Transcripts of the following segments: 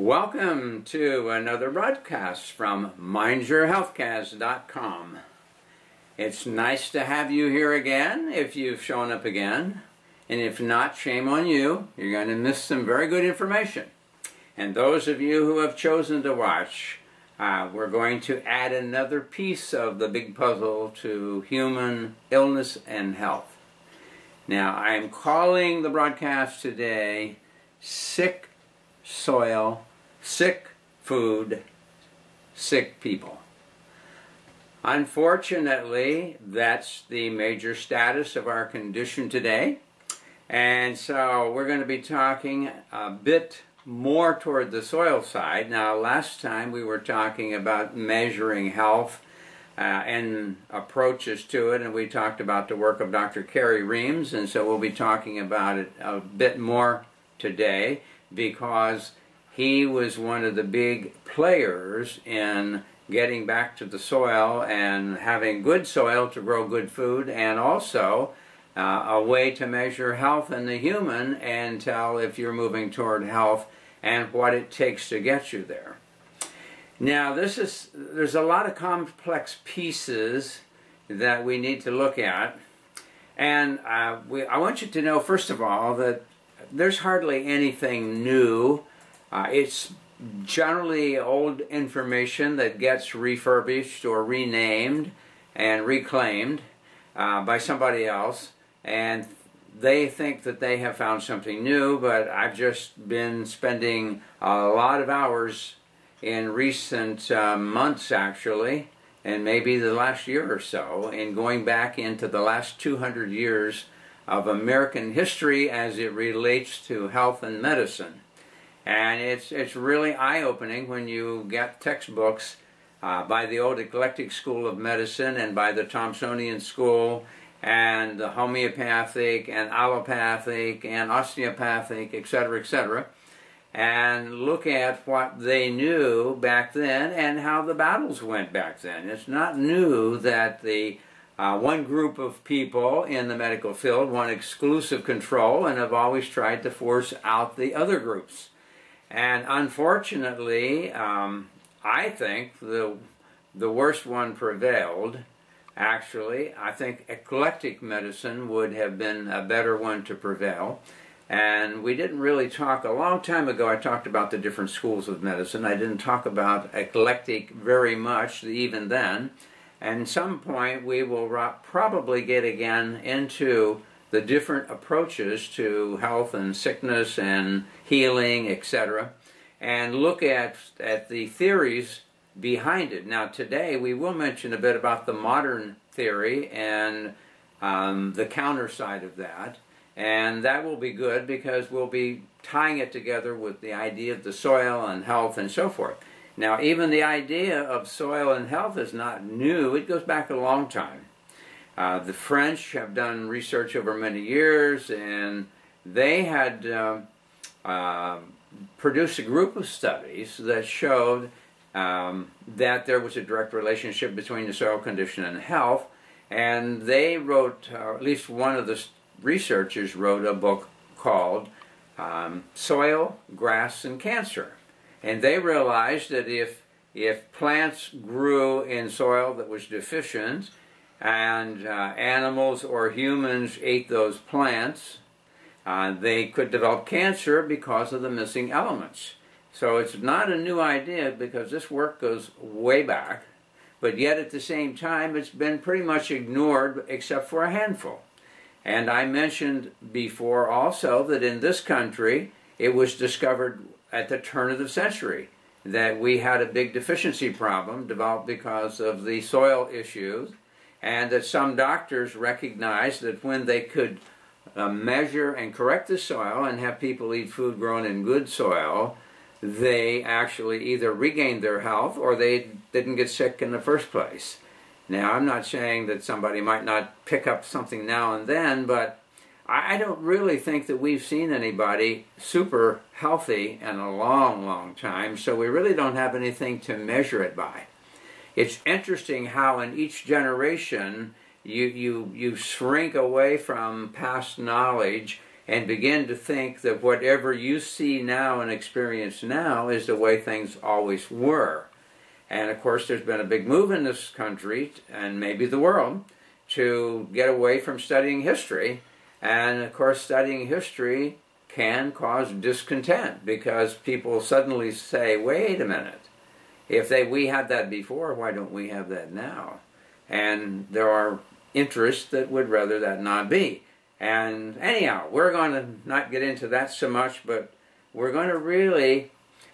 Welcome to another broadcast from mindyourhealthcast.com. It's nice to have you here again if you've shown up again. And if not, shame on you. You're going to miss some very good information. And those of you who have chosen to watch, we're going to add another piece of the big puzzle to human illness and health. Now, I'm calling the broadcast today Sick Soil, Sick Food, Sick People. Unfortunately, that's the major status of our condition today. And so we're going to be talking a bit more toward the soil side. Now, last time we were talking about measuring health and approaches to it, and we talked about the work of Dr. Carrie Reams, and so we'll be talking about it a bit more today, because he was one of the big players in getting back to the soil and having good soil to grow good food, and also a way to measure health in the human and tell if you're moving toward health and what it takes to get you there. Now, there's a lot of complex pieces that we need to look at, and I want you to know, first of all, that there's hardly anything new. It's generally old information that gets refurbished or renamed and reclaimed by somebody else, and they think that they have found something new, but I've just been spending a lot of hours in recent months, actually, and maybe the last year or so, in going back into the last 200 years of American history as it relates to health and medicine. And it's really eye-opening when you get textbooks by the old eclectic school of medicine and by the Thomsonian school and the homeopathic and allopathic and osteopathic, etc., and look at what they knew back then and how the battles went back then. It's not new that the one group of people in the medical field want exclusive control and have always tried to force out the other groups. And unfortunately, I think the worst one prevailed. Actually, I think eclectic medicine would have been a better one to prevail. And we didn't really talk, a long time ago I talked about the different schools of medicine. I didn't talk about eclectic very much even then. And at some point we will probably get again into the different approaches to health and sickness and healing, etc., and look at the theories behind it. Now, today we will mention a bit about the modern theory and the counter side of that, and that will be good because we'll be tying it together with the idea of the soil and health and so forth. Now, even the idea of soil and health is not new. It goes back a long time. The French have done research over many years, and they had produced a group of studies that showed that there was a direct relationship between the soil condition and health, and they wrote, at least one of the researchers wrote a book called Soil, Grass, and Cancer. And they realized that if plants grew in soil that was deficient, and animals or humans ate those plants, they could develop cancer because of the missing elements. So it's not a new idea because this work goes way back, but yet at the same time it's been pretty much ignored except for a handful. And I mentioned before also that in this country it was discovered at the turn of the century that we had a big deficiency problem developed because of the soil issues, and that some doctors recognized that when they could measure and correct the soil and have people eat food grown in good soil, they actually either regained their health or they didn't get sick in the first place. Now, I'm not saying that somebody might not pick up something now and then, but I don't really think that we've seen anybody super healthy in a long, long time, so we really don't have anything to measure it by. It's interesting how in each generation you shrink away from past knowledge and begin to think that whatever you see now and experience now is the way things always were. And of course, there's been a big move in this country, and maybe the world, to get away from studying history. And of course, studying history can cause discontent, because people suddenly say, wait a minute, if we had that before, why don't we have that now? And there are interests that would rather that not be. And anyhow, we're going to not get into that so much, but we're going to really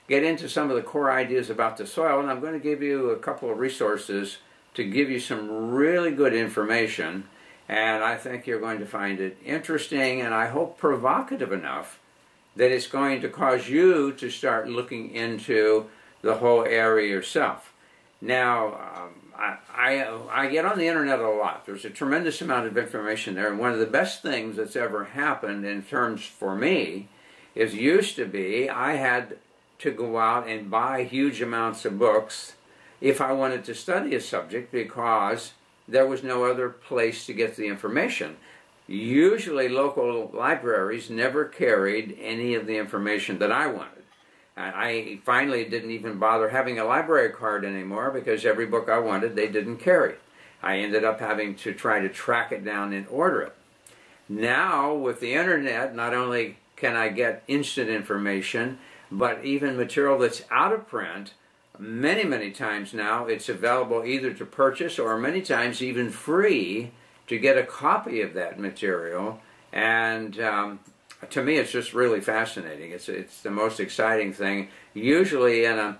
get into some of the core ideas about the soil, and I'm going to give you a couple of resources to give you some really good information, and I think you're going to find it interesting, and I hope provocative enough that it's going to cause you to start looking into the whole area yourself. Now, I get on the internet a lot. There's a tremendous amount of information there, and one of the best things that's ever happened in terms for me is, used to be I had to go out and buy huge amounts of books if I wanted to study a subject, because there was no other place to get the information. Usually local libraries never carried any of the information that I wanted. I finally didn't even bother having a library card anymore, because every book I wanted they didn't carry. I ended up having to try to track it down and order it. Now with the internet, not only can I get instant information, but even material that's out of print, many times now it's available either to purchase or many times even free to get a copy of that material. And to me, it's just really fascinating. It's the most exciting thing. Usually in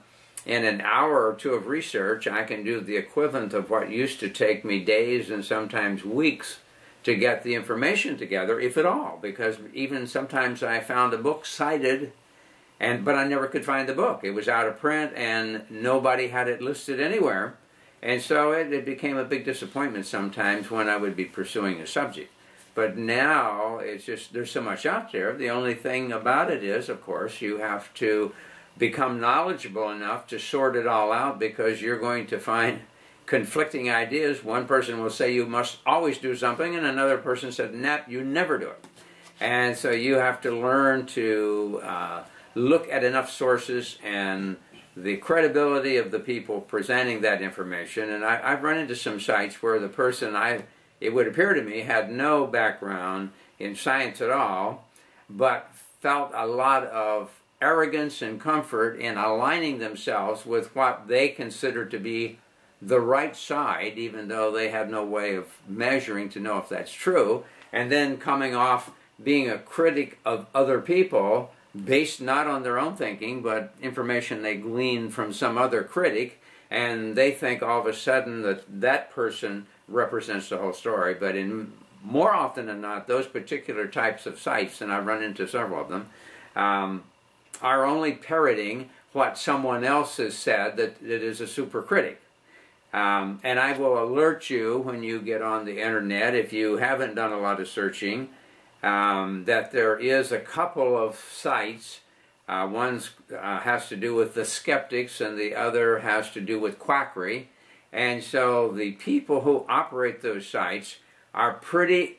an hour or two of research, I can do the equivalent of what used to take me days and sometimes weeks to get the information together, if at all, because even sometimes I found a book cited, but I never could find the book. It was out of print and nobody had it listed anywhere. And so it became a big disappointment sometimes when I would be pursuing a subject. But now it's just, there's so much out there. The only thing about it is, of course, you have to become knowledgeable enough to sort it all out, because you're going to find conflicting ideas. One person will say you must always do something, and another person said, nah, you never do it. And so you have to learn to look at enough sources and the credibility of the people presenting that information. And I've run into some sites where the person, it would appear to me, had no background in science at all, but felt a lot of arrogance and comfort in aligning themselves with what they considered to be the right side, even though they had no way of measuring to know if that's true, and then coming off being a critic of other people based not on their own thinking, but information they gleaned from some other critic, and they think all of a sudden that that person represents the whole story. But more often than not, those particular types of sites, and I've run into several of them, are only parroting what someone else has said that is a super critic. And I will alert you when you get on the internet, if you haven't done a lot of searching, that there is a couple of sites. One has to do with the skeptics and the other has to do with quackery. And so the people who operate those sites are pretty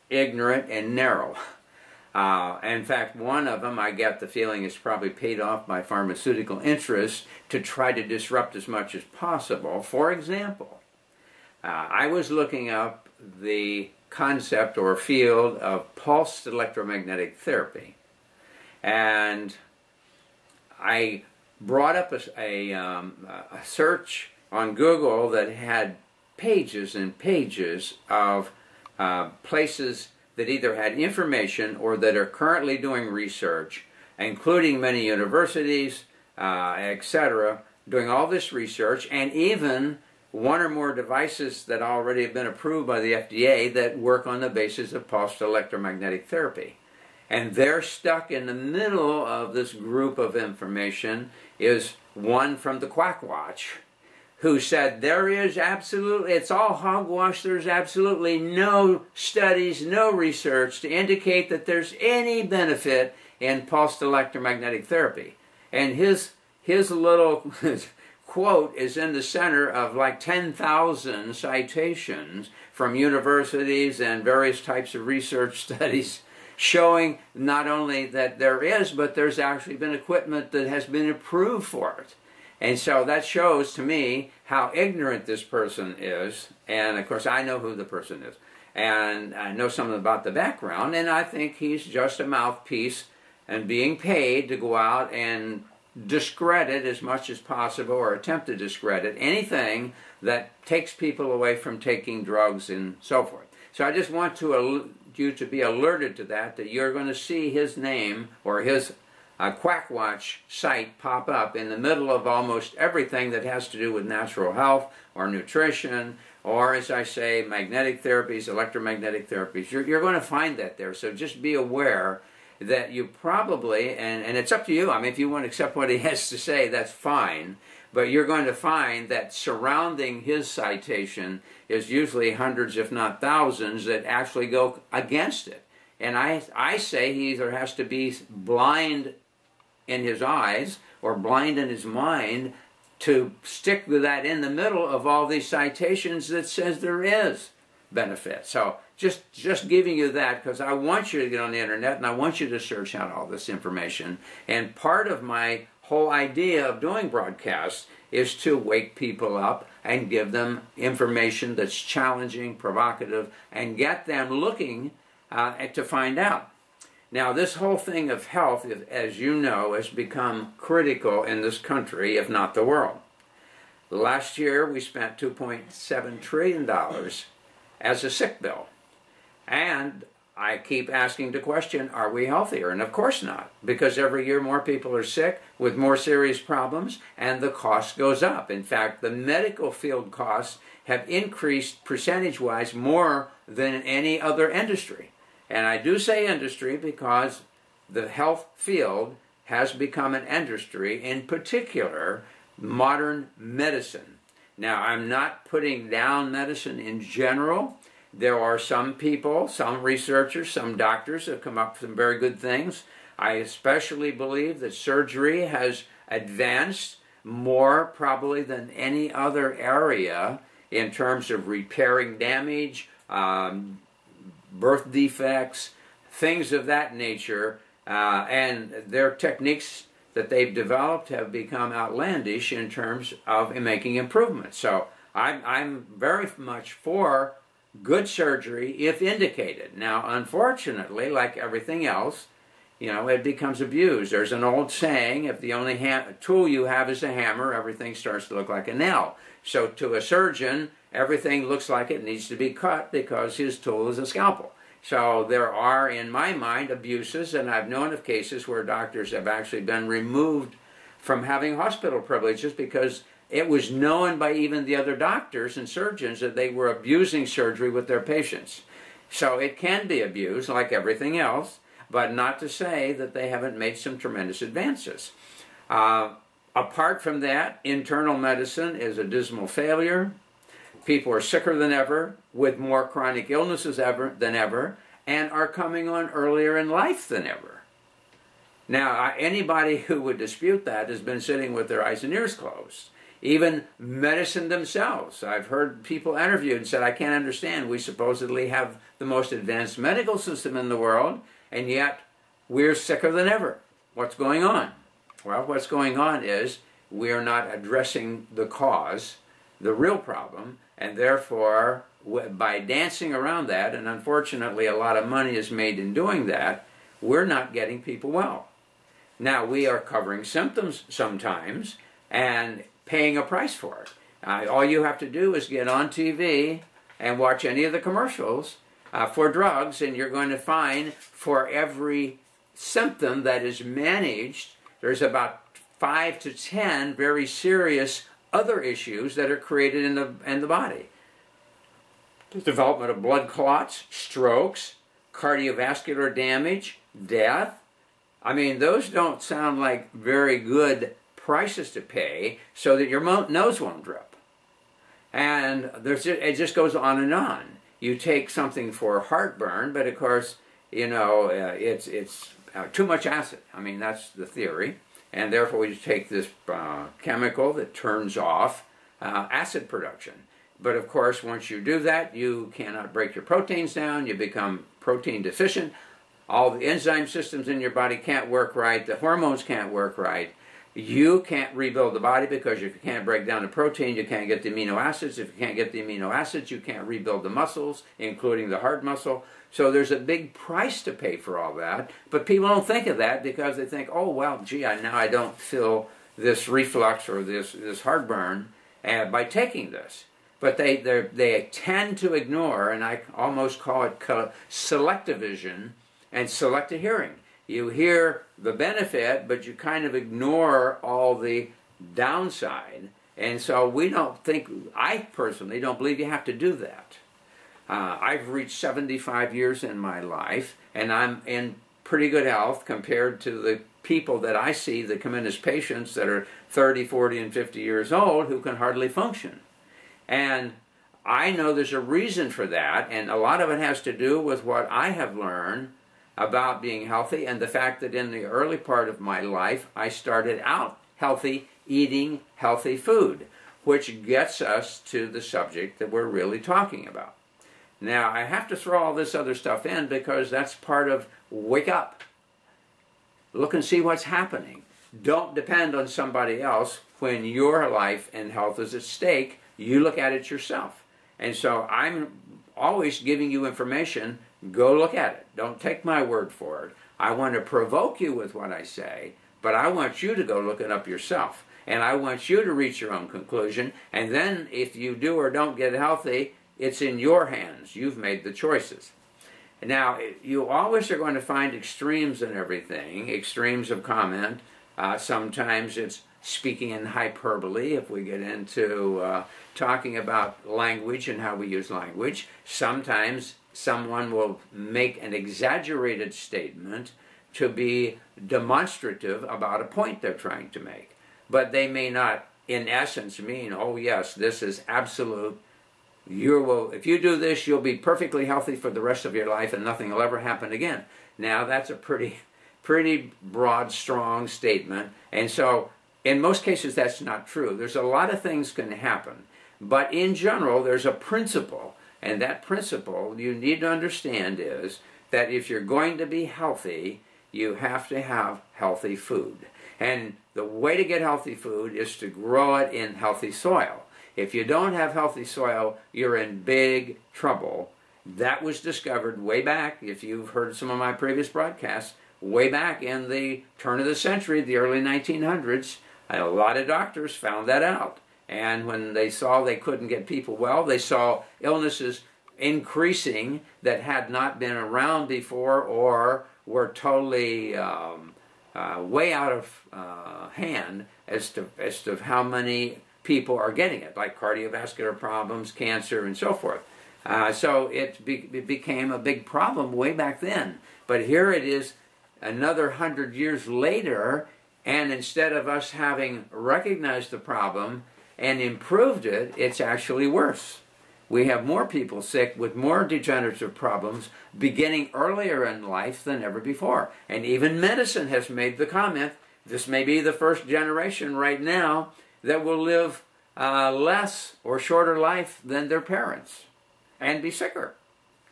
ignorant and narrow. In fact, one of them, I get the feeling, is probably paid off by pharmaceutical interests to try to disrupt as much as possible. For example, I was looking up the concept or field of pulsed electromagnetic therapy, and I brought up a search on Google that had pages and pages of places that either had information or that are currently doing research, including many universities, etc., doing all this research, and even one or more devices that already have been approved by the FDA that work on the basis of pulsed electromagnetic therapy. And they're stuck in the middle of this group of information is one from the Quackwatch, who said there is absolutely, it's all hogwash, there's absolutely no studies, no research to indicate that there's any benefit in pulsed electromagnetic therapy. And his little quote is in the center of like 10,000 citations from universities and various types of research studies showing not only that there is, but there's actually been equipment that has been approved for it. And so that shows to me how ignorant this person is. And of course, I know who the person is. And I know something about the background. And I think he's just a mouthpiece and being paid to go out and discredit as much as possible, or attempt to discredit anything that takes people away from taking drugs and so forth. So I just want you to be alerted to that you're going to see his name or his Quackwatch site pop up in the middle of almost everything that has to do with natural health or nutrition, or, as I say, magnetic therapies, electromagnetic therapies. You're going to find that there. So just be aware that you probably, and it's up to you, I mean, if you want to accept what he has to say, that's fine, but you're going to find that surrounding his citation is usually hundreds, if not thousands, that actually go against it. And I say he either has to be blind in his eyes or blind in his mind to stick with that in the middle of all these citations that says there is benefit. So just giving you that, because I want you to get on the internet and I want you to search out all this information. And part of my whole idea of doing broadcasts is to wake people up and give them information that's challenging, provocative, and get them looking to find out. Now, this whole thing of health, as you know, has become critical in this country, if not the world. Last year, we spent $2.7 trillion as a sick bill. And I keep asking the question, are we healthier? And of course not, because every year more people are sick with more serious problems, and the cost goes up. In fact, the medical field costs have increased percentage-wise more than any other industry. And I do say industry because the health field has become an industry, in particular, modern medicine. Now, I'm not putting down medicine in general. There are some people, some researchers, some doctors that have come up with some very good things. I especially believe that surgery has advanced more probably than any other area in terms of repairing damage, birth defects, things of that nature, and their techniques that they've developed have become outlandish in terms of making improvements. So I'm very much for good surgery if indicated. Now, unfortunately, like everything else, it becomes abused. There's an old saying, if the only tool you have is a hammer, everything starts to look like a nail. So to a surgeon, everything looks like it needs to be cut because his tool is a scalpel. So there are, in my mind, abuses, and I've known of cases where doctors have actually been removed from having hospital privileges because it was known by even the other doctors and surgeons that they were abusing surgery with their patients. So it can be abused like everything else, but not to say that they haven't made some tremendous advances. Apart from that, internal medicine is a dismal failure. People are sicker than ever, with more chronic illnesses than ever, and are coming on earlier in life than ever. Now, anybody who would dispute that has been sitting with their eyes and ears closed. Even medicine themselves. I've heard people interviewed and said, I can't understand. We supposedly have the most advanced medical system in the world, and yet we're sicker than ever. What's going on? Well, what's going on is we are not addressing the cause, the real problem, and therefore, by dancing around that, and unfortunately a lot of money is made in doing that, we're not getting people well. Now, we are covering symptoms sometimes, and paying a price for it. All you have to do is get on TV and watch any of the commercials for drugs, and you're going to find for every symptom that is managed, there's about 5 to 10 very serious other issues that are created in the body. The development of blood clots, strokes, cardiovascular damage, death. I mean, those don't sound like very good prices to pay so that your nose won't drip. And it just goes on and on. You take something for heartburn, but of course, it's too much acid. I mean, that's the theory. And therefore, you take this chemical that turns off acid production. But of course, once you do that, you cannot break your proteins down. You become protein deficient. all the enzyme systems in your body can't work right, the hormones can't work right. You can't rebuild the body because if you can't break down the protein, you can't get the amino acids. If you can't get the amino acids, you can't rebuild the muscles, including the heart muscle. So there's a big price to pay for all that. But people don't think of that because they think, oh, well, gee, now I don't feel this reflux or this heartburn by taking this. But they tend to ignore, and I almost call it selective vision and selective hearing. You hear the benefit, but you kind of ignore all the downside. And so I personally don't believe you have to do that. I've reached 75 years in my life, and I'm in pretty good health compared to the people that I see that come in as patients that are 30, 40, and 50 years old who can hardly function. And I know there's a reason for that, and a lot of it has to do with what I have learned about being healthy and the fact that in the early part of my life I started out healthy, eating healthy food, which gets us to the subject that we're really talking about. Now, I have to throw all this other stuff in because that's part of wake up. Look and see what's happening. Don't depend on somebody else when your life and health is at stake. You look at it yourself. And so I'm always giving you information. Go look at it. Don't take my word for it. I want to provoke you with what I say, but I want you to go look it up yourself. And I want you to reach your own conclusion. And then if you do or don't get healthy, it's in your hands. You've made the choices. Now, you always are going to find extremes in everything, extremes of comment. Sometimes it's speaking in hyperbole, if we get into talking about language and how we use language. Sometimes someone will make an exaggerated statement to be demonstrative about a point they're trying to make. But they may not, in essence, mean, oh yes, this is absolute. If you do this, you'll be perfectly healthy for the rest of your life and nothing will ever happen again. Now, that's a pretty broad, strong statement. And so, in most cases, that's not true. There's a lot of things can happen. But in general, there's a principle. And that principle you need to understand is that if you're going to be healthy, you have to have healthy food. And the way to get healthy food is to grow it in healthy soil. If you don't have healthy soil, you're in big trouble. That was discovered way back, if you've heard some of my previous broadcasts, way back in the turn of the century, the early 1900s. A lot of doctors found that out. And when they saw they couldn't get people well, they saw illnesses increasing that had not been around before or were totally way out of hand as to how many people are getting it, like cardiovascular problems, cancer, and so forth. So it became a big problem way back then. But here it is another 100 years later, and instead of us having recognized the problem and improved it, it's actually worse. We have more people sick with more degenerative problems beginning earlier in life than ever before. And even medicine has made the comment, this may be the first generation right now that will live less or shorter life than their parents and be sicker.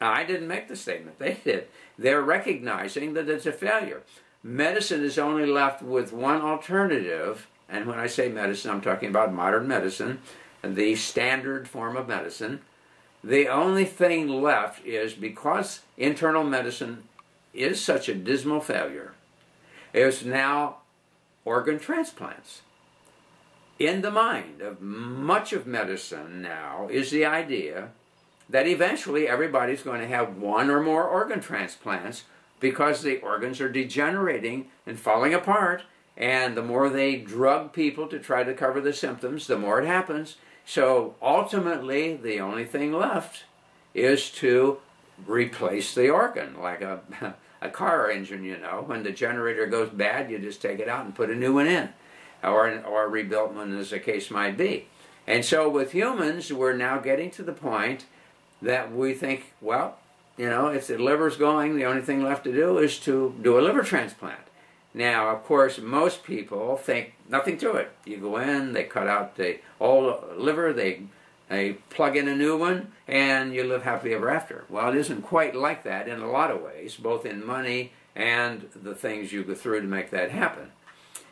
Now, I didn't make the statement, they did. They're recognizing that it's a failure. Medicine is only left with one alternative, and when I say medicine, I'm talking about modern medicine, the standard form of medicine. The only thing left is, because internal medicine is such a dismal failure, is now organ transplants. In the mind of much of medicine now is the idea that eventually everybody's going to have one or more organ transplants because the organs are degenerating and falling apart, and the more they drug people to try to cover the symptoms, the more it happens. So ultimately, the only thing left is to replace the organ, like a car engine, you know. When the generator goes bad, you just take it out and put a new one in, or a rebuilt one, as the case might be. And so with humans, we're now getting to the point that we think, well, you know, if the liver's going, the only thing left to do is to do a liver transplant. Now, of course, most people think nothing to it. You go in, they cut out the old liver, they plug in a new one, and you live happily ever after. Well, it isn't quite like that in a lot of ways, both in money and the things you go through to make that happen.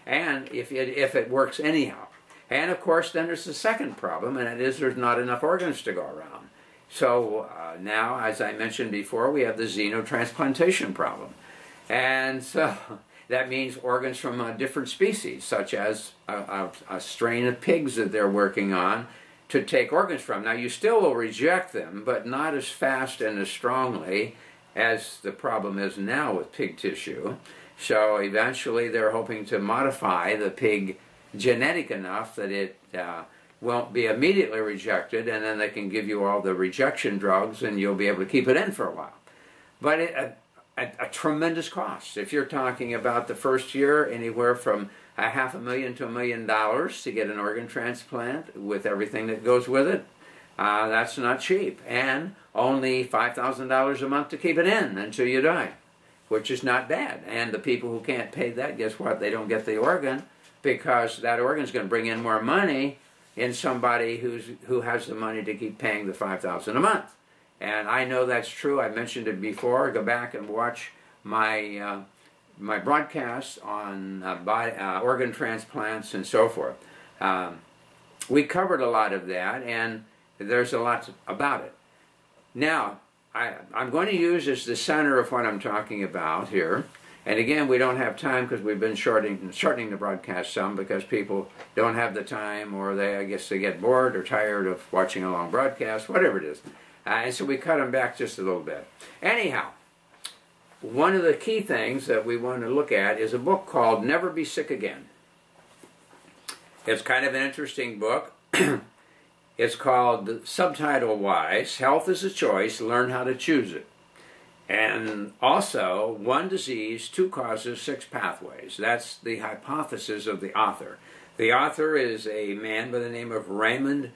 And if it works anyhow. And of course, then there's the second problem, and it is there's not enough organs to go around. So now, as I mentioned before, we have the xenotransplantation problem. And so that means organs from a different species, such as a strain of pigs that they're working on to take organs from. Now, you still will reject them, but not as fast and as strongly as the problem is now with pig tissue. So eventually they're hoping to modify the pig genetic enough that it won't be immediately rejected, and then they can give you all the rejection drugs and you'll be able to keep it in for a while. But a tremendous cost. If you're talking about the first year, anywhere from $500,000 to $1 million to get an organ transplant with everything that goes with it, that's not cheap. And only $5,000 a month to keep it in until you die, which is not bad. And the people who can't pay that, guess what? They don't get the organ, because that organ is going to bring in more money in somebody who has the money to keep paying the $5,000 a month. And I know that's true. I mentioned it before. Go back and watch my my broadcasts on organ transplants and so forth. We covered a lot of that, and there's a lot about it. Now, I'm going to use as the center of what I'm talking about here. And again, we don't have time because we've been shortening the broadcast some because people don't have the time, or I guess they get bored or tired of watching a long broadcast, whatever it is. And so we cut them back just a little bit. Anyhow, one of the key things that we want to look at is a book called Never Be Sick Again. It's kind of an interesting book. It's called, subtitle-wise, Health is a Choice, Learn How to Choose It. And also, one disease, two causes, six pathways. That's the hypothesis of the author. The author is a man by the name of Raymond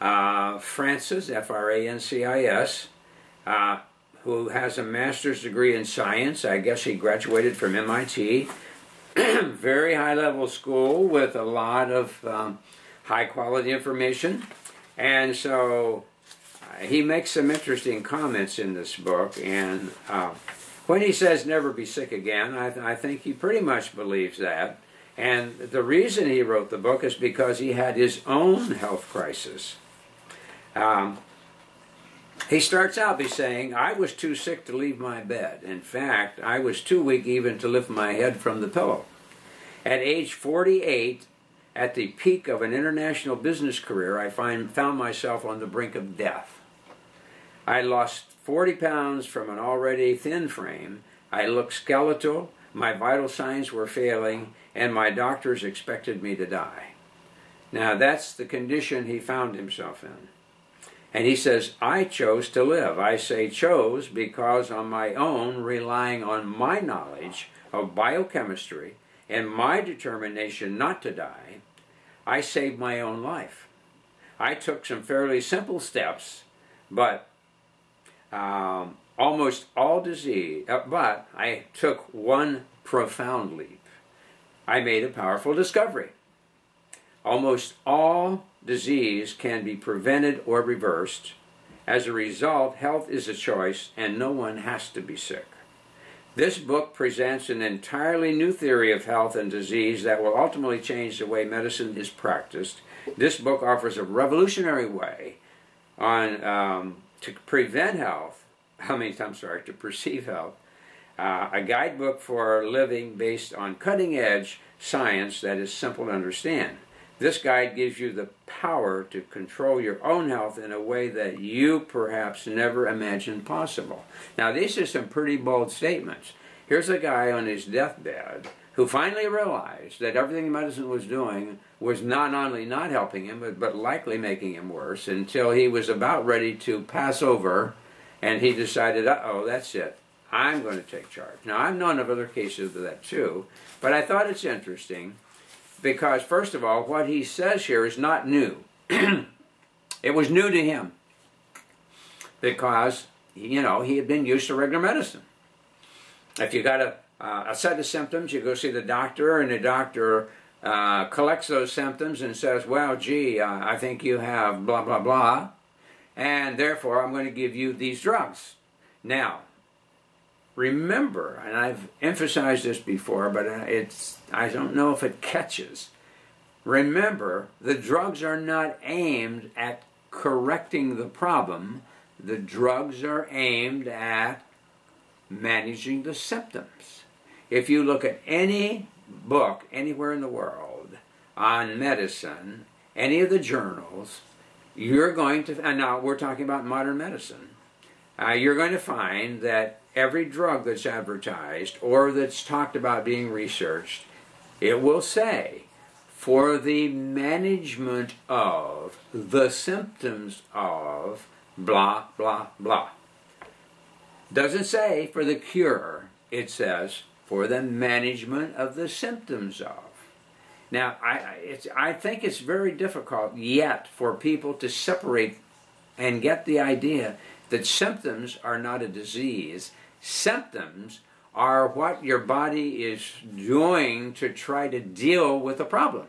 Francis, F-R-A-N-C-I-S, who has a master's degree in science. I guess he graduated from MIT. Very high-level school with a lot of high-quality information. And so he makes some interesting comments in this book, and when he says never be sick again, I think he pretty much believes that. And the reason he wrote the book is because he had his own health crisis. He starts out by saying, I was too sick to leave my bed. In fact, I was too weak even to lift my head from the pillow. At age 48, at the peak of an international business career, I found myself on the brink of death. I lost 40 pounds from an already thin frame. I looked skeletal, my vital signs were failing, and my doctors expected me to die. Now that's the condition he found himself in. And he says, I chose to live. I say chose because on my own, relying on my knowledge of biochemistry and my determination not to die, I saved my own life. I took some fairly simple steps, but almost all disease, but I took one profound leap. I made a powerful discovery. Almost all disease can be prevented or reversed. As a result, health is a choice and no one has to be sick. This book presents an entirely new theory of health and disease that will ultimately change the way medicine is practiced. This book offers a revolutionary way on to prevent health, to perceive health, a guidebook for living based on cutting-edge science that is simple to understand. This guide gives you the power to control your own health in a way that you perhaps never imagined possible. Now, these are some pretty bold statements. Here's a guy on his deathbed who finally realized that everything medicine was doing was not only not helping him, but likely making him worse, until he was about ready to pass over, and he decided, uh-oh, that's it. I'm going to take charge. Now, I've known of other cases of that too, but I thought it's interesting because, first of all, what he says here is not new. It was new to him because, he had been used to regular medicine. If you got a set of symptoms, you go see the doctor, and the doctor collects those symptoms and says, well, gee, I think you have blah, blah, blah, and therefore I'm going to give you these drugs. Now, remember, and I've emphasized this before, but I don't know if it catches. Remember, the drugs are not aimed at correcting the problem. The drugs are aimed at managing the symptoms. If you look at any book anywhere in the world on medicine, any of the journals, you're going to, and now we're talking about modern medicine, you're going to find that every drug that's advertised or that's talked about being researched, it will say, for the management of the symptoms of blah, blah, blah. Doesn't say for the cure, it says for the management of the symptoms of. Now, I think it's very difficult yet for people to separate and get the idea that symptoms are not a disease. Symptoms are what your body is doing to try to deal with a problem.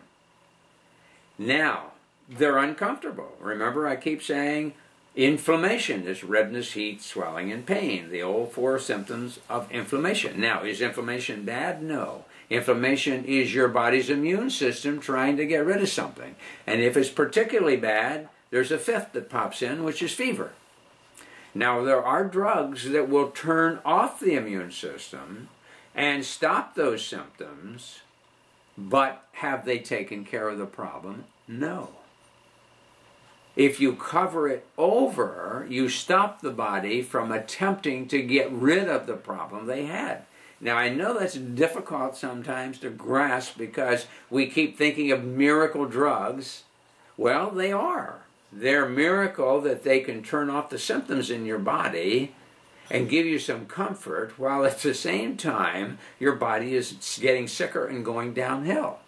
Now, they're uncomfortable. Remember, I keep saying inflammation is redness, heat, swelling, and pain. The old 4 symptoms of inflammation. Now, is inflammation bad? No. Inflammation is your body's immune system trying to get rid of something. And if it's particularly bad, there's a 5th that pops in, which is fever. Now, there are drugs that will turn off the immune system and stop those symptoms, but have they taken care of the problem? No. If you cover it over, you stop the body from attempting to get rid of the problem they had. Now, I know that's difficult sometimes to grasp because we keep thinking of miracle drugs. Well, they are. They're a miracle that they can turn off the symptoms in your body and give you some comfort, while at the same time your body is getting sicker and going downhill.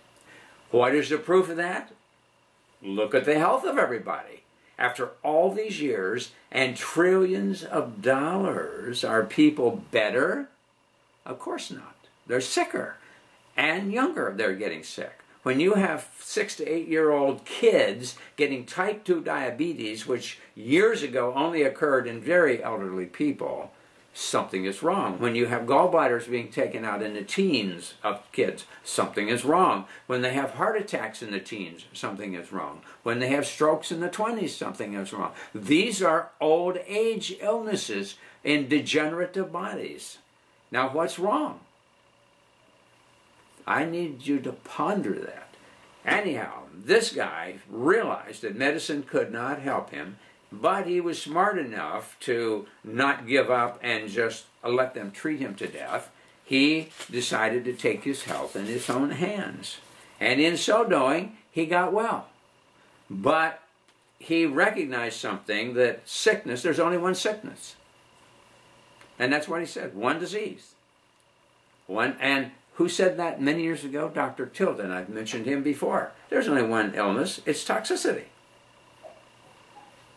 What is the proof of that? Look at the health of everybody. After all these years and trillions of dollars, are people better? Of course not. They're sicker, and younger they're getting sick. When you have 6 to 8 year old kids getting type 2 diabetes, which years ago only occurred in very elderly people, something is wrong. When you have gallbladders being taken out in the teens of kids, something is wrong. When they have heart attacks in the teens, something is wrong. When they have strokes in the 20s, something is wrong. These are old age illnesses in degenerative bodies. Now, what's wrong? I need you to ponder that. Anyhow, this guy realized that medicine could not help him, but he was smart enough to not give up and just let them treat him to death. He decided to take his health in his own hands. And in so doing, he got well. But he recognized something, that sickness, there's only one sickness. And that's what he said, one disease. And who said that many years ago? Dr. Tilden. I've mentioned him before. There's only one illness. It's toxicity.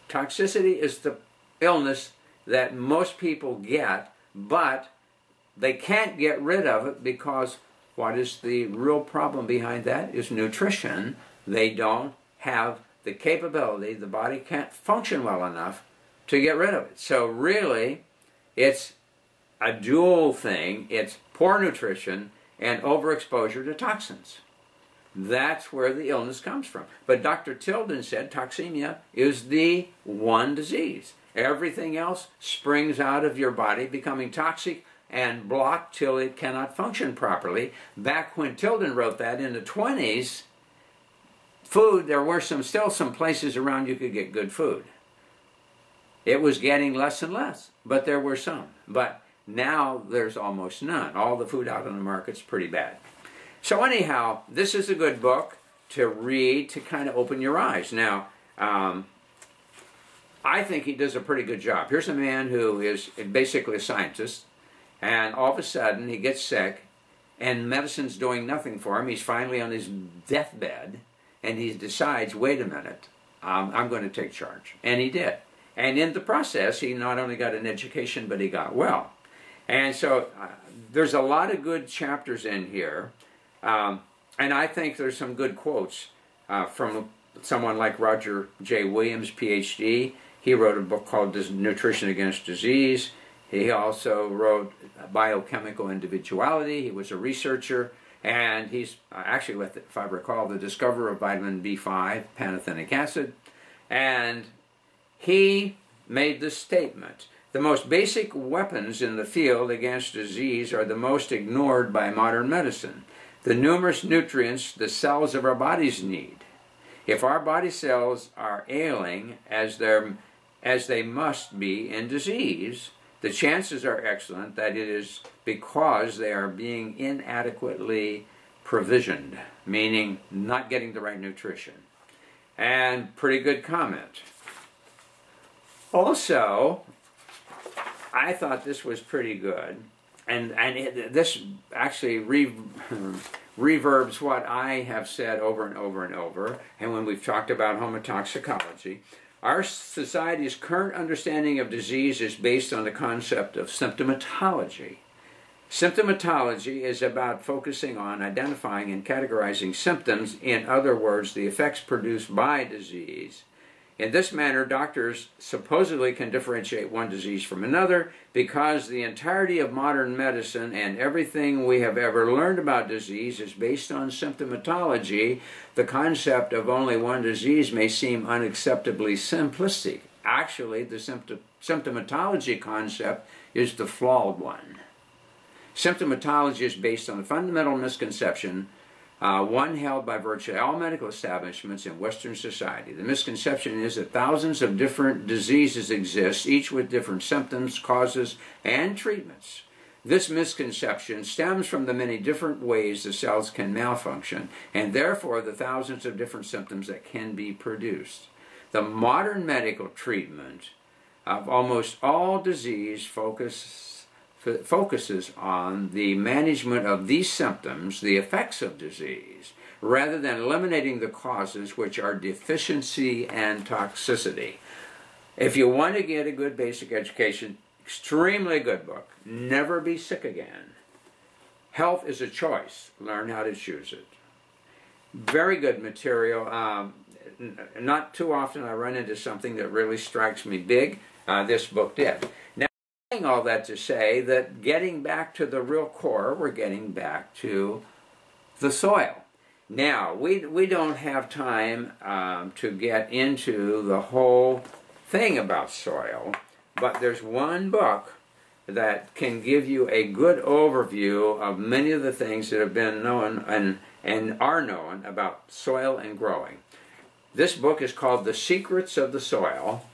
Toxicity is the illness that most people get, but they can't get rid of it because what is the real problem behind that is nutrition. They don't have the capability, the body can't function well enough to get rid of it. So really, it's a dual thing. It's poor nutrition and overexposure to toxins. That's where the illness comes from. But Dr. Tilden said toxemia is the one disease. Everything else springs out of your body becoming toxic and blocked till it cannot function properly. Back when Tilden wrote that in the 20s, food, there were still some places around you could get good food. It was getting less and less, but there were some. But now there's almost none. All the food out on the market's pretty bad. So anyhow, this is a good book to read to kind of open your eyes. Now, I think he does a pretty good job. Here's a man who is basically a scientist, and all of a sudden he gets sick, and medicine's doing nothing for him. He's finally on his deathbed, and he decides, wait a minute, I'm going to take charge. And he did. And in the process, he not only got an education, but he got well. And so there's a lot of good chapters in here. And I think there's some good quotes from someone like Roger J. Williams, PhD. He wrote a book called Nutrition Against Disease. He also wrote Biochemical Individuality. He was a researcher, and he's actually, if I recall, the discoverer of vitamin B5, pantothenic acid. And he made this statement: the most basic weapons in the field against disease are the most ignored by modern medicine. The numerous nutrients the cells of our bodies need. If our body cells are ailing, as they must be in disease, the chances are excellent that it is because they are being inadequately provisioned, meaning not getting the right nutrition. And pretty good comment. Also, I thought this was pretty good, and this actually reverbs what I have said over and over and over, and when we've talked about homotoxicology. Our society's current understanding of disease is based on the concept of symptomatology. Symptomatology is about focusing on identifying and categorizing symptoms, in other words, the effects produced by disease. In this manner, doctors supposedly can differentiate one disease from another because the entirety of modern medicine and everything we have ever learned about disease is based on symptomatology. The concept of only one disease may seem unacceptably simplistic. Actually, the symptomatology concept is the flawed one. Symptomatology is based on a fundamental misconception, one held by virtually all medical establishments in Western society. The misconception is that thousands of different diseases exist, each with different symptoms, causes, and treatments. This misconception stems from the many different ways the cells can malfunction, and therefore the thousands of different symptoms that can be produced. The modern medical treatment of almost all disease focuses on the management of these symptoms, the effects of disease, rather than eliminating the causes, which are deficiency and toxicity. If you want to get a good basic education, extremely good book, Never Be Sick Again. Health is a choice. Learn how to choose it. Very good material. Not too often I run into something that really strikes me big. This book did. Now, all that to say that getting back to the real core, we're getting back to the soil. Now, we don't have time to get into the whole thing about soil, but there's one book that can give you a good overview of many of the things that have been known and are known about soil and growing. This book is called The Secrets of the Soil.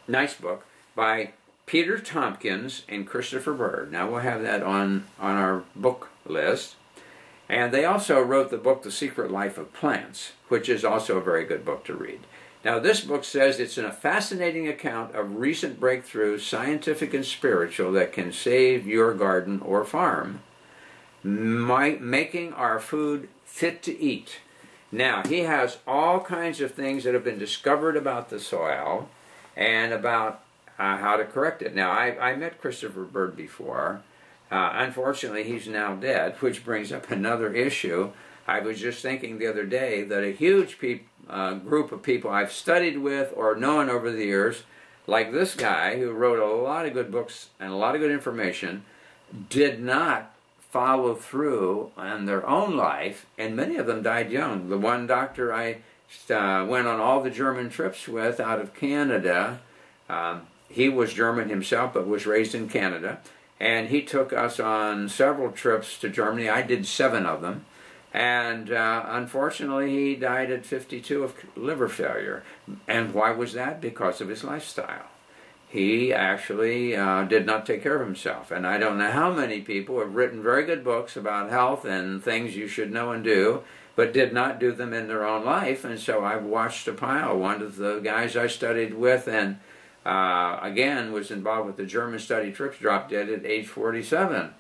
Nice book by Peter Tompkins and Christopher Bird. Now we'll have that on our book list. And they also wrote the book The Secret Life of Plants, which is also a very good book to read. Now this book says it's a fascinating account of recent breakthroughs, scientific and spiritual, that can save your garden or farm, making our food fit to eat. Now he has all kinds of things that have been discovered about the soil and about how to correct it. Now, I met Christopher Bird before. Unfortunately, he's now dead, which brings up another issue. I was just thinking the other day that a huge group of people I've studied with or known over the years, like this guy who wrote a lot of good books and a lot of good information, did not follow through on their own life, and many of them died young. The one doctor I went on all the German trips with out of Canada, he was German himself, but was raised in Canada. And he took us on several trips to Germany. I did 7 of them. And unfortunately, he died at 52 of liver failure. And why was that? Because of his lifestyle. He actually did not take care of himself. And I don't know how many people have written very good books about health and things you should know and do, but did not do them in their own life. And so I've watched a pile. One of the guys I studied with and again was involved with the German study trips, dropped dead at age 47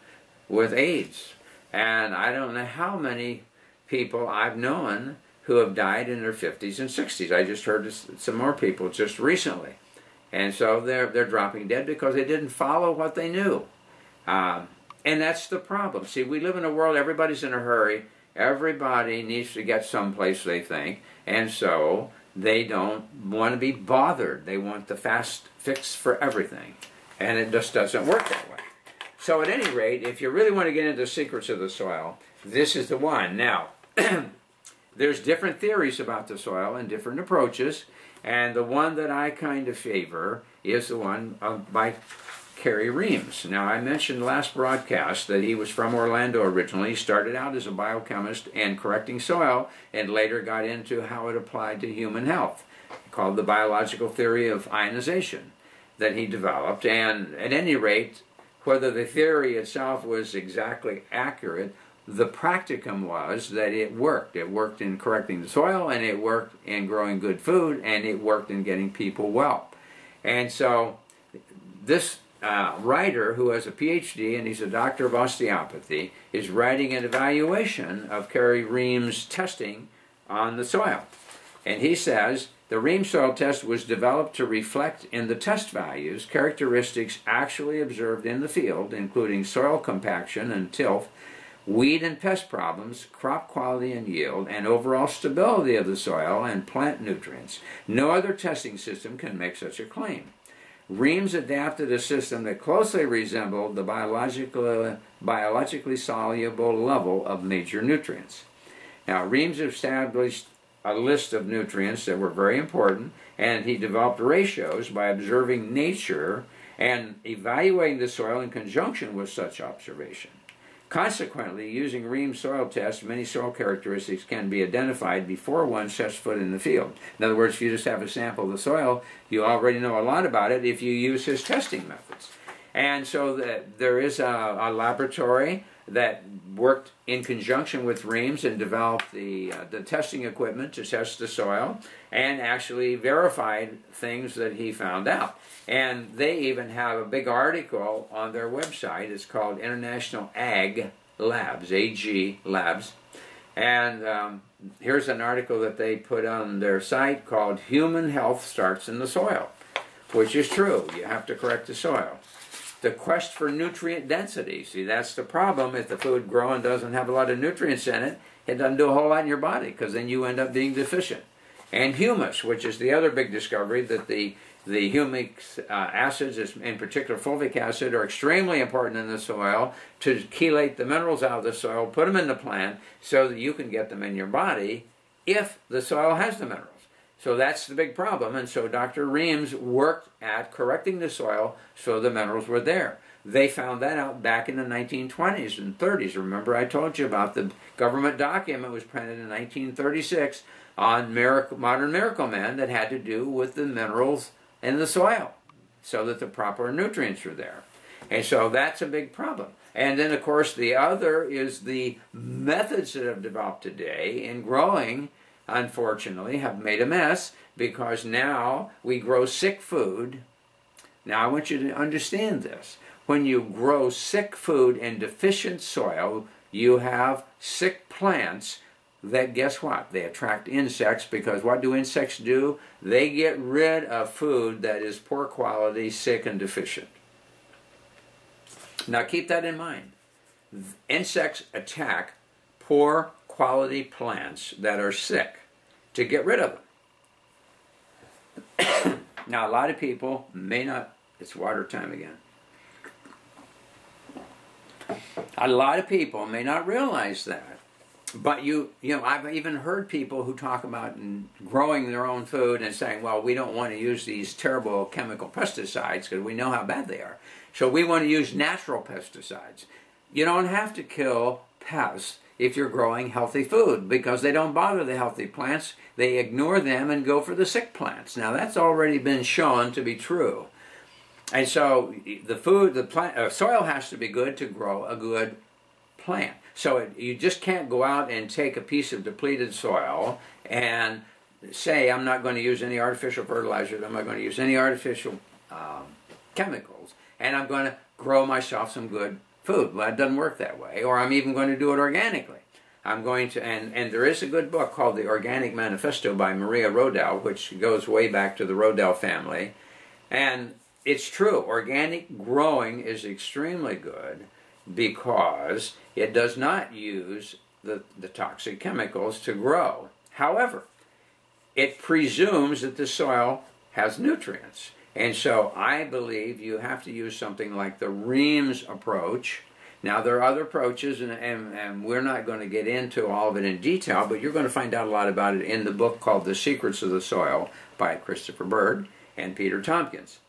with AIDS. And I don't know how many people I've known who have died in their 50s and 60s. I just heard some more people just recently. And so they're dropping dead because they didn't follow what they knew. And that's the problem. See, we live in a world, everybody's in a hurry. Everybody needs to get someplace, they think, and so they don't want to be bothered. They want the fast fix for everything, and it just doesn't work that way. So at any rate, if you really want to get into the secrets of the soil, this is the one. Now, there's different theories about the soil and different approaches, and the one that I kind of favor is the one by Kerry Reams. Now, I mentioned last broadcast that he was from Orlando originally. He started out as a biochemist and correcting soil, and later got into how it applied to human health, called the biological theory of ionization that he developed. And at any rate, whether the theory itself was exactly accurate, the practicum was that it worked. It worked in correcting the soil, and it worked in growing good food, and it worked in getting people well. And so this writer, who has a PhD, and he's a doctor of osteopathy, is writing an evaluation of Kerry Reams' testing on the soil. And he says, the Reams soil test was developed to reflect in the test values characteristics actually observed in the field, including soil compaction and tilth, weed and pest problems, crop quality and yield, and overall stability of the soil and plant nutrients. No other testing system can make such a claim. Reams adapted a system that closely resembled the biologically soluble level of major nutrients. Now, Reams established a list of nutrients that were very important, and he developed ratios by observing nature and evaluating the soil in conjunction with such observation. Consequently, using Reams soil tests, many soil characteristics can be identified before one sets foot in the field. In other words, if you just have a sample of the soil, you already know a lot about it if you use his testing methods. And so there is a laboratory that worked in conjunction with Reams and developed the testing equipment to test the soil and actually verified things that he found out. And they even have a big article on their website. It's called International Ag Labs, AG Labs. And here's an article that they put on their site called Human Health Starts in the Soil, which is true. You have to correct the soil. The quest for nutrient density. See, that's the problem. If the food growing doesn't have a lot of nutrients in it, it doesn't do a whole lot in your body, because then you end up being deficient. And humus, which is the other big discovery, that the humic acids, in particular fulvic acid, are extremely important in the soil to chelate the minerals out of the soil, put them in the plant, so that you can get them in your body if the soil has the minerals. So that's the big problem, and so Dr. Reams worked at correcting the soil so the minerals were there. They found that out back in the 1920s and 30s. Remember, I told you about the government document was printed in 1936 on modern Miracle Man that had to do with the minerals in the soil so that the proper nutrients were there. And so that's a big problem. And then, of course, the other is the methods that have developed today in growing, unfortunately, have made a mess, because now we grow sick food. Now, I want you to understand this. When you grow sick food in deficient soil, you have sick plants that, guess what? They attract insects, because what do insects do? They get rid of food that is poor quality, sick, and deficient. Now, keep that in mind. Insects attack poor quality plants that are sick to get rid of them. Now, a lot of people may not, it's water time again. A lot of people may not realize that. But you know, I've even heard people who talk about growing their own food and saying, well, we don't want to use these terrible chemical pesticides because we know how bad they are. So we want to use natural pesticides. You don't have to kill pests if you're growing healthy food, because they don't bother the healthy plants. They ignore them and go for the sick plants. Now, that's already been shown to be true. And so the soil has to be good to grow a good plant. So you just can't go out and take a piece of depleted soil and say, I'm not going to use any artificial fertilizers, I'm not going to use any artificial chemicals, and I'm going to grow myself some good food. Well, that doesn't work that way. Or I'm even going to do it organically. I'm going to, and there is a good book called The Organic Manifesto by Maria Rodell, which goes way back to the Rodell family. And it's true, organic growing is extremely good because it does not use the toxic chemicals to grow. However, it presumes that the soil has nutrients. And so I believe you have to use something like the Reams approach. Now, there are other approaches, and we're not going to get into all of it in detail, but you're going to find out a lot about it in the book called The Secrets of the Soil by Christopher Bird and Peter Tompkins.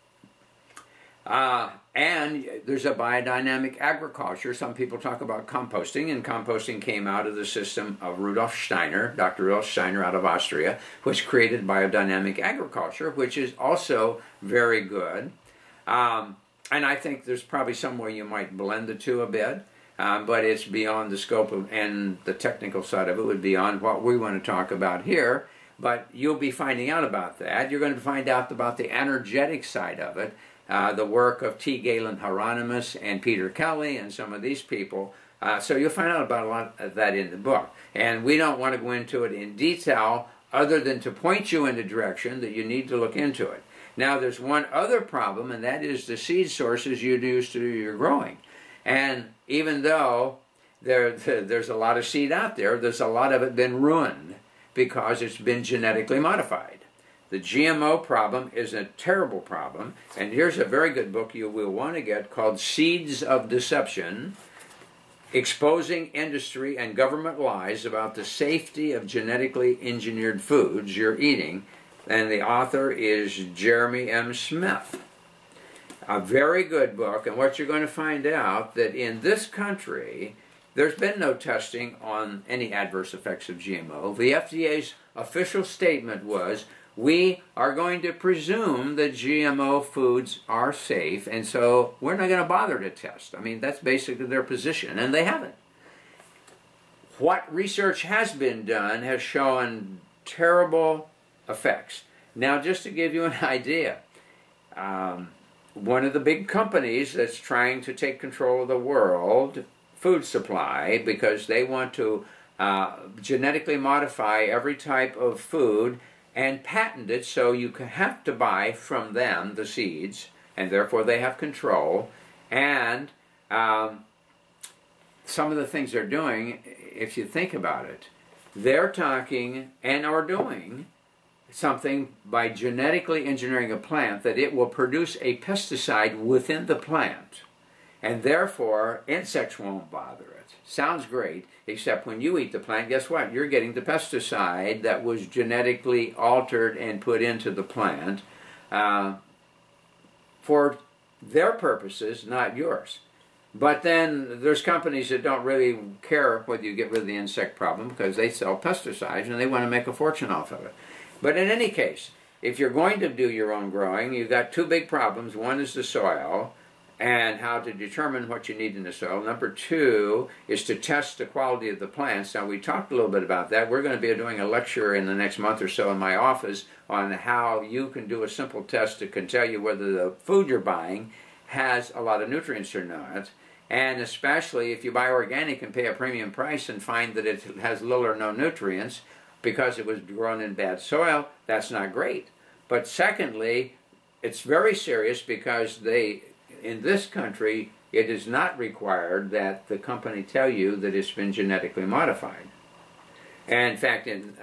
And there's a biodynamic agriculture. Some people talk about composting, and composting came out of the system of Rudolf Steiner, Dr. Rudolf Steiner out of Austria, which created biodynamic agriculture, which is also very good. And I think there's probably some way you might blend the two a bit, but it's beyond the scope of, and the technical side of it would be beyond what we want to talk about here. But you'll be finding out about that. You're going to find out about the energetic side of it, the work of T. Galen Hieronymus and Peter Kelly and some of these people. So you'll find out about a lot of that in the book. And we don't want to go into it in detail other than to point you in the direction that you need to look into it. Now, there's one other problem, and that is the seed sources you use to do your growing. And even though there's a lot of seed out there, there's a lot of it been ruined because it's been genetically modified. The GMO problem is a terrible problem, and here's a very good book you will want to get called Seeds of Deception, Exposing Industry and Government Lies About the Safety of Genetically Engineered Foods You're Eating. And the author is Jeremy M. Smith. A very good book, and what you're going to find out that in this country, there's been no testing on any adverse effects of GMO. The FDA's official statement was, we are going to presume that GMO foods are safe, and so we're not going to bother to test. I mean, that's basically their position, and they haven't. What research has been done has shown terrible effects. Now, just to give you an idea, one of the big companies that's trying to take control of the world food supply, because they want to genetically modify every type of food and patent it so you have to buy from them the seeds, and therefore they have control. And some of the things they're doing, if you think about it, they're talking and are doing something by genetically engineering a plant that it will produce a pesticide within the plant, and therefore insects won't bother it. Sounds great, except when you eat the plant, guess what? You're getting the pesticide that was genetically altered and put into the plant for their purposes, not yours. But then there's companies that don't really care whether you get rid of the insect problem because they sell pesticides and they want to make a fortune off of it. But in any case, if you're going to do your own growing, you've got two big problems. One is the soil and how to determine what you need in the soil. Number two is to test the quality of the plants. Now, we talked a little bit about that. We're going to be doing a lecture in the next month or so in my office on how you can do a simple test that can tell you whether the food you're buying has a lot of nutrients or not. And especially if you buy organic and pay a premium price and find that it has little or no nutrients, because it was grown in bad soil, that's not great. But secondly, it's very serious because in this country, it is not required that the company tell you that it's been genetically modified. And in fact, in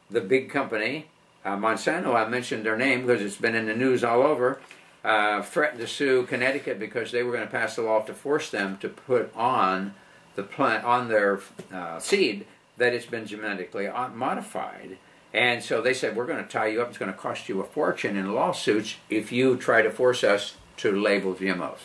the big company, Monsanto, I mentioned their name because it's been in the news all over, threatened to sue Connecticut because they were going to pass a law to force them to put on the plant, on their seed, that it's been genetically modified. And so they said, we're going to tie you up. It's going to cost you a fortune in lawsuits if you try to force us to label GMOs.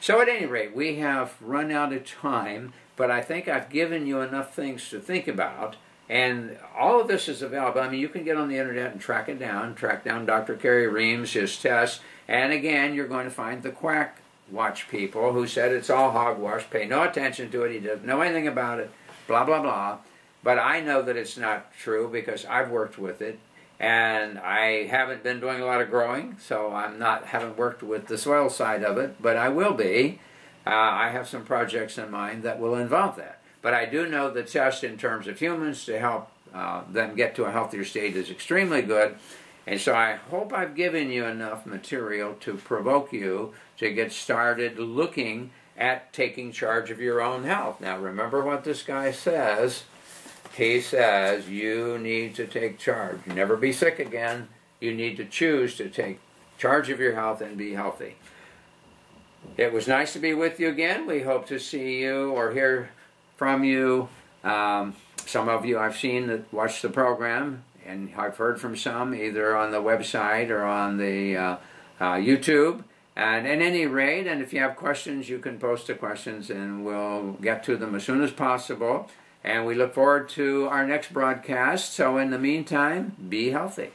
So at any rate, we have run out of time, but I think I've given you enough things to think about. And all of this is available. I mean, you can get on the internet and track it down. Track down Dr. Kerry Reams, his tests. And again, you're going to find the Quack Watch people who said it's all hogwash, pay no attention to it, he doesn't know anything about it, blah, blah, blah. But I know that it's not true because I've worked with it, and I haven't been doing a lot of growing, so haven't worked with the soil side of it, but I will be. I have some projects in mind that will involve that. But I do know the test in terms of humans to help them get to a healthier state is extremely good. And so I hope I've given you enough material to provoke you to get started looking at taking charge of your own health. Now remember what this guy says. He says you need to take charge. You never be sick again. You need to choose to take charge of your health and be healthy. It was nice to be with you again. We hope to see you or hear from you. Some of you I've seen that watch the program, and I've heard from some either on the website or on the YouTube. And at any rate, and if you have questions, you can post the questions and we'll get to them as soon as possible. And we look forward to our next broadcast. So in the meantime, be healthy.